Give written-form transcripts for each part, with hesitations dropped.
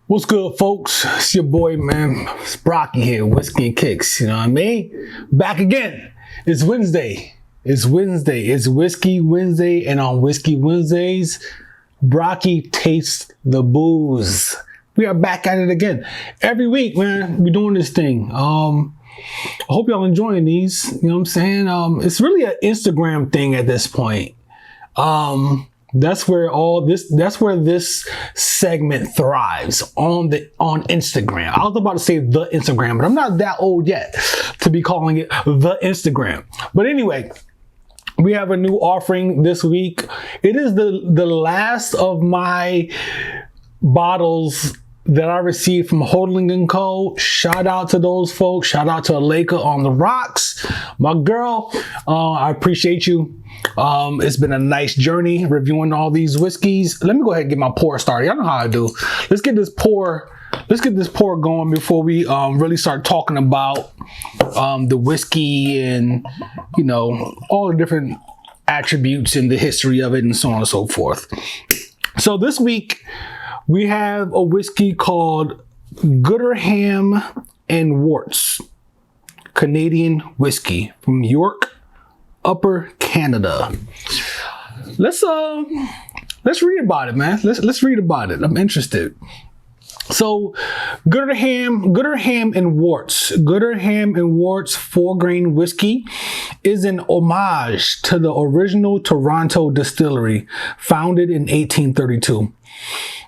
What's good, folks? It's your boy, man. It's Brocky here, Whiskey and Kicks. You know what I mean? Back again. It's Wednesday. It's Whiskey Wednesday, and on Whiskey Wednesdays, Brocky tastes the booze. We are back at it again. Every week, man, we're doing this thing. I hope y'all enjoying these. You know what I'm saying? It's really an Instagram thing at this point. That's where this segment thrives, on Instagram. I was about to say the Instagram, but I'm not that old yet to be calling it the Instagram. But anyway, we have a new offering this week. It is the last of my bottles that I received from Hodling & Co. Shout out to those folks. Shout out to Aleka on the rocks. My girl, I appreciate you. It's been a nice journey reviewing all these whiskeys. Let me go ahead and get my pour started. Y'all know how I do. Let's get this pour going before we really start talking about the whiskey and, you know, all the different attributes and the history of it and so on and so forth. So this week, we have a whiskey called Gooderham Worts Canadian Whisky from York, Upper Canada. Let's read about it, man. Let's read about it. I'm interested. So Gooderham Worts 4-grain whiskey is an homage to the original Toronto distillery founded in 1832.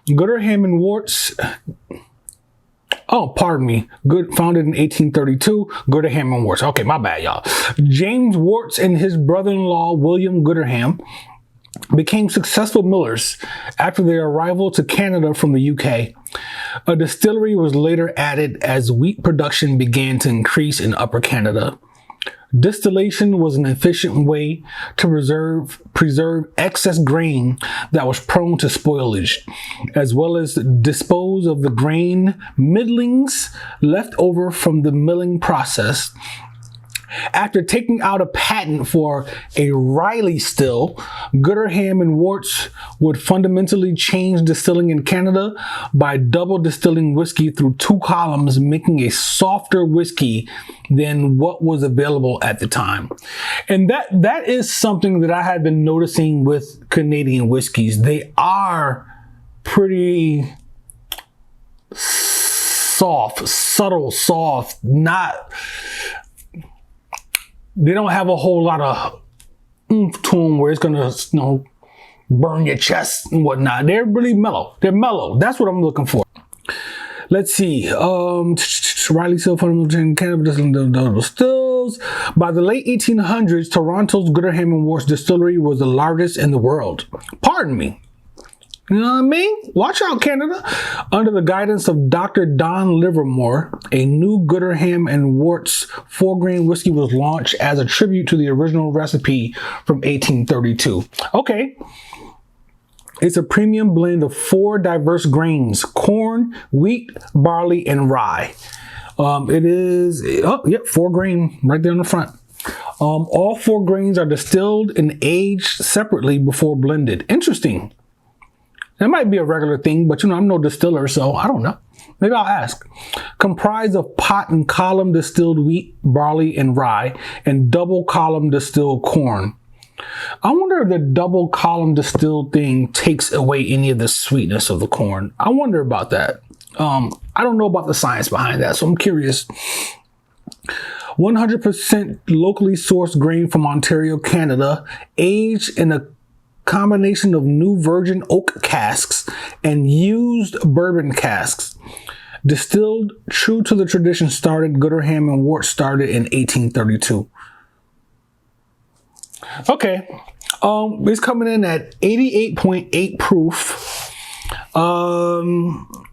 Gooderham Worts, founded in 1832, Gooderham Worts. Okay, my bad, y'all. James Worts and his brother-in-law, William Gooderham, became successful millers after their arrival to Canada from the UK. A distillery was later added as wheat production began to increase in Upper Canada. Distillation was an efficient way to preserve excess grain that was prone to spoilage, as well as dispose of the grain middlings left over from the milling process. After taking out a patent for a Riley still, Gooderham Worts would fundamentally change distilling in Canada by double distilling whiskey through 2 columns, making a softer whiskey than what was available at the time. And that is something that I had been noticing with Canadian whiskeys. They are pretty soft, subtle, soft, they don't have a whole lot of oomph to them where it's gonna, burn your chest and whatnot. They're really mellow. They're mellow. That's what I'm looking for. Let's see. Riley Still fundamental Canada stills. By the late 1800s, Toronto's Gooderham Worts distillery was the largest in the world. Pardon me. You know what I mean? Watch out, Canada. Under the guidance of Dr. Don Livermore, a new Gooderham Worts 4-grain whiskey was launched as a tribute to the original recipe from 1832. Okay. It's a premium blend of 4 diverse grains: corn, wheat, barley, and rye. It is, 4-grain right there on the front. All 4 grains are distilled and aged separately before blended. Interesting. That might be a regular thing, but I'm no distiller, so I don't know. Maybe I'll ask. Comprised of pot and column distilled wheat, barley, and rye, and double column distilled corn. I wonder if the double column distilled thing takes away any of the sweetness of the corn. I wonder about that. I don't know about the science behind that, so I'm curious. 100% locally sourced grain from Ontario, Canada, aged in a combination of new virgin oak casks and used bourbon casks. Distilled true to the tradition Gooderham Worts started in 1832. Okay. It's coming in at 88.8 proof.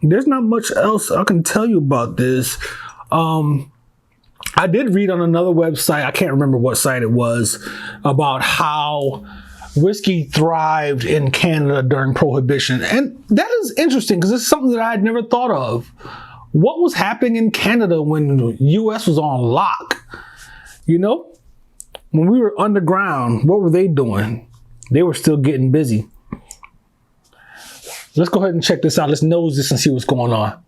There's not much else I can tell you about this. I did read on another website, I can't remember what site it was, about how whiskey thrived in Canada during Prohibition. And that is interesting because it's something that I had never thought of. What was happening in Canada when the US was on lock? When we were underground, what were they doing? They were still getting busy. Let's go ahead and check this out. Let's nose this and see what's going on.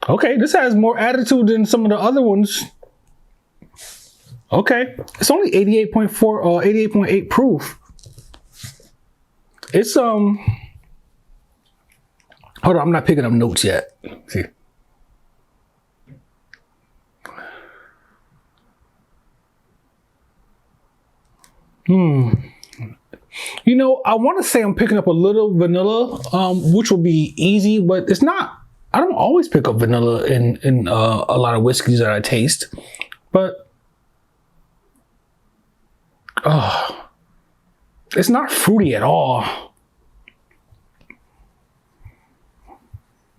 Okay, this has more attitude than some of the other ones. Okay, it's only 88.4 or 88.8 proof. It's hold on, I'm not picking up notes yet. Let's see. You know, I want to say I'm picking up a little vanilla, which will be easy, but it's not. I don't always pick up vanilla in a lot of whiskeys that I taste, but it's not fruity at all.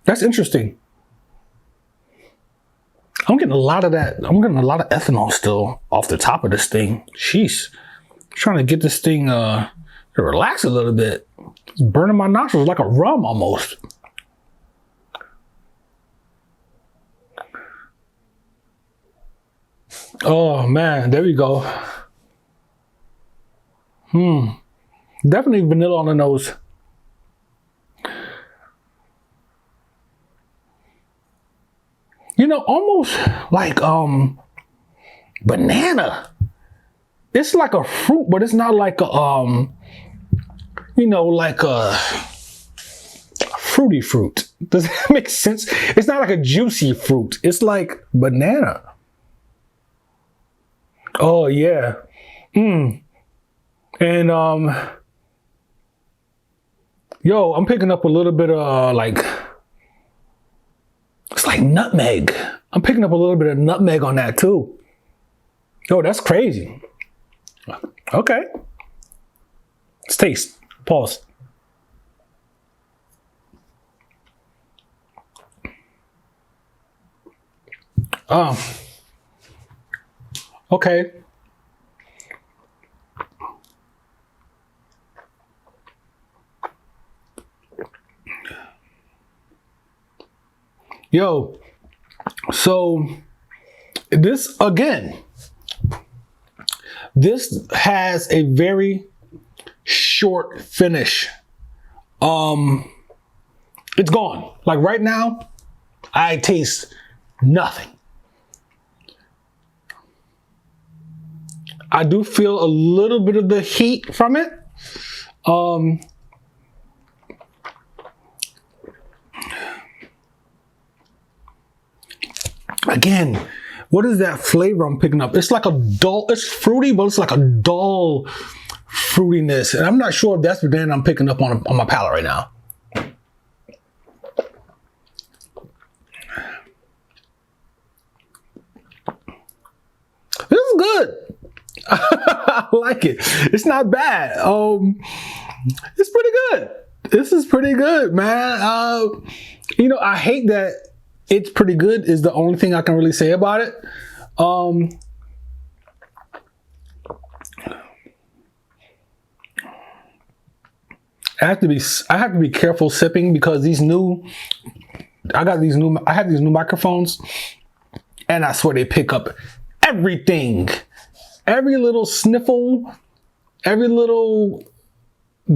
That's interesting. I'm getting a lot of that. I'm getting a lot of ethanol still off the top of this thing. Sheesh. Trying to get this thing to relax a little bit. It's burning my nostrils like a rum almost. Oh man, there we go. Definitely vanilla on the nose. You know, almost like banana. It's like a fruit, but it's not like a you know, like a fruity fruit. Does that make sense? It's not like a juicy fruit. It's like banana. Oh yeah. And yo, I'm picking up a little bit of like, it's like nutmeg. I'm picking up a little bit of nutmeg on that too. Yo, that's crazy. Okay. Let's taste. Pause. Okay. Yo, so this again, this has a very short finish. It's gone. Like right now, I taste nothing. I do feel a little bit of the heat from it. Again, what is that flavor I'm picking up? It's like a dull, it's fruity, but it's like a dull fruitiness. And I'm not sure if that's the banana I'm picking up on my palate right now. This is good. I like it. It's not bad. It's pretty good. This is pretty good, man. You know, I hate that it's pretty good is the only thing I can really say about it. I have to be careful sipping because I have these new microphones, and I swear they pick up everything. Every little sniffle, every little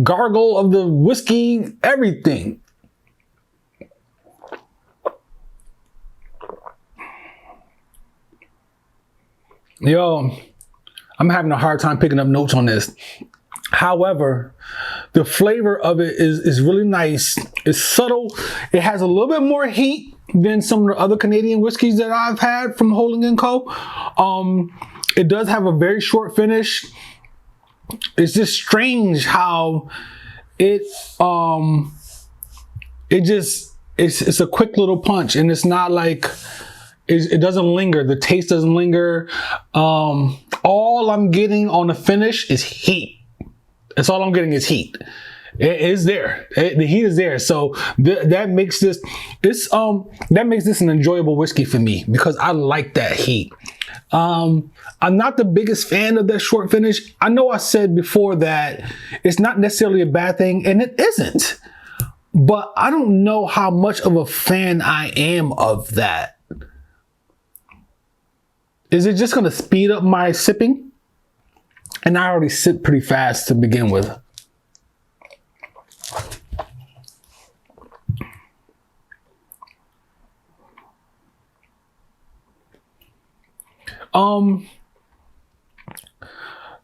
gargle of the whiskey, everything. Yo, I'm having a hard time picking up notes on this. However, the flavor of it is really nice. It's subtle. It has a little bit more heat than some of the other Canadian whiskeys that I've had from Holding & Co. It does have a very short finish. It's just strange how it's a quick little punch, and it's not like it doesn't linger. The taste doesn't linger. All I'm getting on the finish is heat. That's all I'm getting is heat. It is there. The heat is there. So that makes this an enjoyable whiskey for me because I like that heat. I'm not the biggest fan of that short finish. I know I said before that it's not necessarily a bad thing, and it isn't. But I don't know how much of a fan I am of that. Is it just going to speed up my sipping? And I already sip pretty fast to begin with.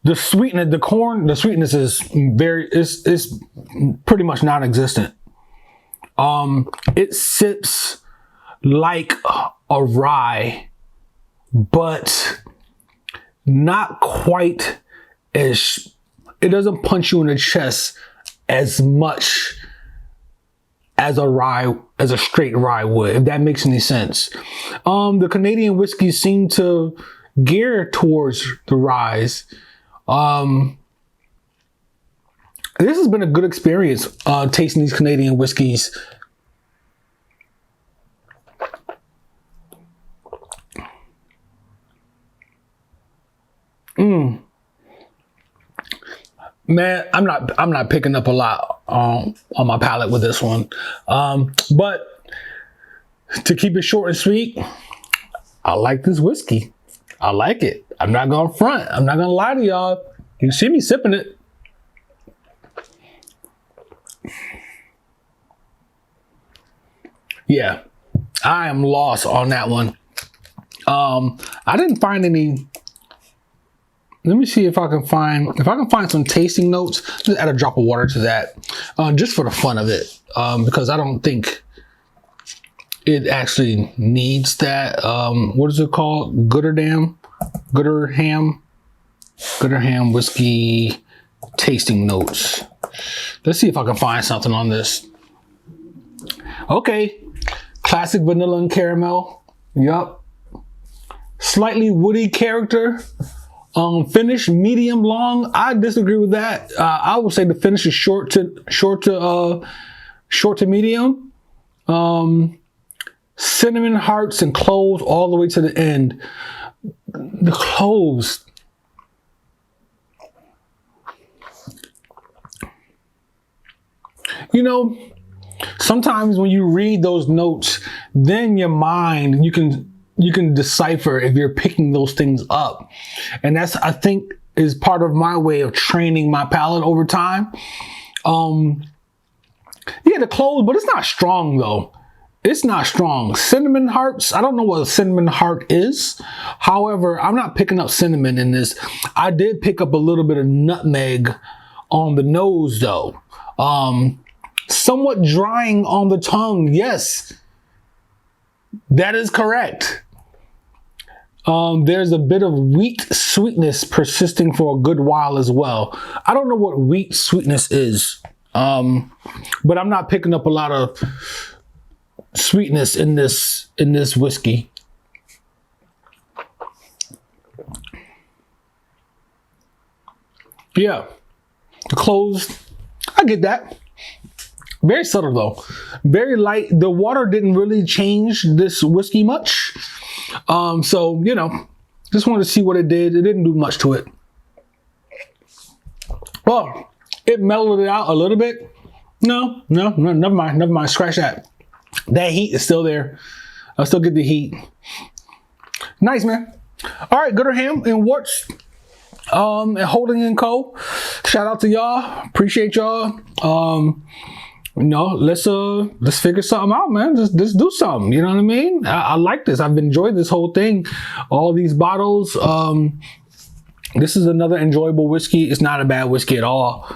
The sweetness, the sweetness is is pretty much non-existent. It sips like a rye, but not quite as, it doesn't punch you in the chest as much as a straight rye would, if that makes any sense. The Canadian whiskeys seem to gear towards the ryes. This has been a good experience, tasting these Canadian whiskeys. Man, I'm not picking up a lot on my palate with this one. But to keep it short and sweet, I like this whiskey. I like it. I'm not gonna front. I'm not gonna lie to y'all. You see me sipping it. Yeah, I am lost on that one. I didn't find any. Let me see if I can find some tasting notes. Just add a drop of water to that, just for the fun of it, because I don't think it actually needs that. What is it called? Gooderham whiskey tasting notes. Let's see if I can find something on this. Okay, classic vanilla and caramel. Yup. Slightly woody character. Finish medium long. I disagree with that. I would say the finish is short to medium. Cinnamon hearts and cloves all the way to the end. The cloves. You know, sometimes when you read those notes, then your mind, you can decipher if you're picking those things up. And that's, I think, is part of my way of training my palate over time. Yeah, the cloves, but it's not strong though. It's not strong. Cinnamon hearts, I don't know what a cinnamon heart is. However, I'm not picking up cinnamon in this. I did pick up a little bit of nutmeg on the nose though. Somewhat drying on the tongue. Yes, that is correct. There's a bit of wheat sweetness persisting for a good while as well. I don't know what wheat sweetness is, but I'm not picking up a lot of sweetness in this whiskey. Yeah, the cloves, I get that. Very subtle though, very light. The water didn't really change this whiskey much. So, you know, just wanted to see what it did. It didn't do much to it. Well, it mellowed it out a little bit. No, never mind. Scratch that. That heat is still there. I'll still get the heat. Nice, man. All right, Gooderham and Worts, and Holding & Co. Shout out to y'all. Appreciate y'all. You know, let's figure something out, man. Just do something. You know what I mean? I like this. I've enjoyed this whole thing. All these bottles. This is another enjoyable whiskey. It's not a bad whiskey at all.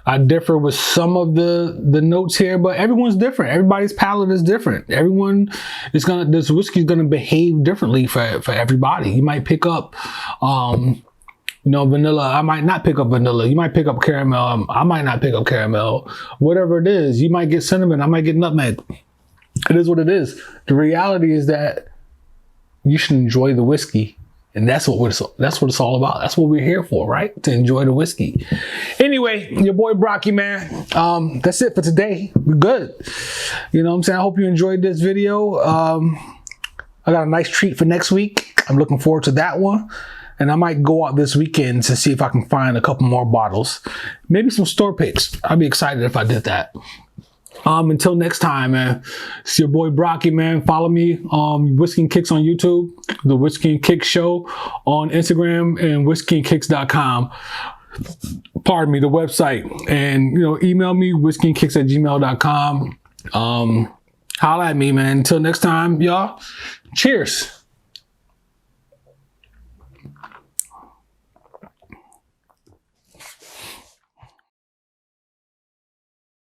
I differ with some of the notes here, but everyone's different. Everybody's palate is different. Everyone is this whiskey is gonna behave differently for everybody. You might pick up, you know, vanilla. I might not pick up vanilla. You might pick up caramel. I might not pick up caramel. Whatever it is, you might get cinnamon. I might get nutmeg. It is what it is. The reality is that you should enjoy the whiskey, and that's what it's all about. That's what we're here for, right? To enjoy the whiskey. Anyway, your boy Brocky, man. That's it for today. We're good. You know what I'm saying? I hope you enjoyed this video. I got a nice treat for next week. I'm looking forward to that one. And I might go out this weekend to see if I can find a couple more bottles. Maybe some store picks. I'd be excited if I did that. Until next time, man. It's your boy Brocky, man. Follow me, Whiskey and Kicks on YouTube, The Whiskey and Kicks Show on Instagram, and whiskeyandkicks.com. Pardon me, the website. And, you know, email me, whiskeyandkicks@gmail.com. Holla at me, man. Until next time, y'all. Cheers.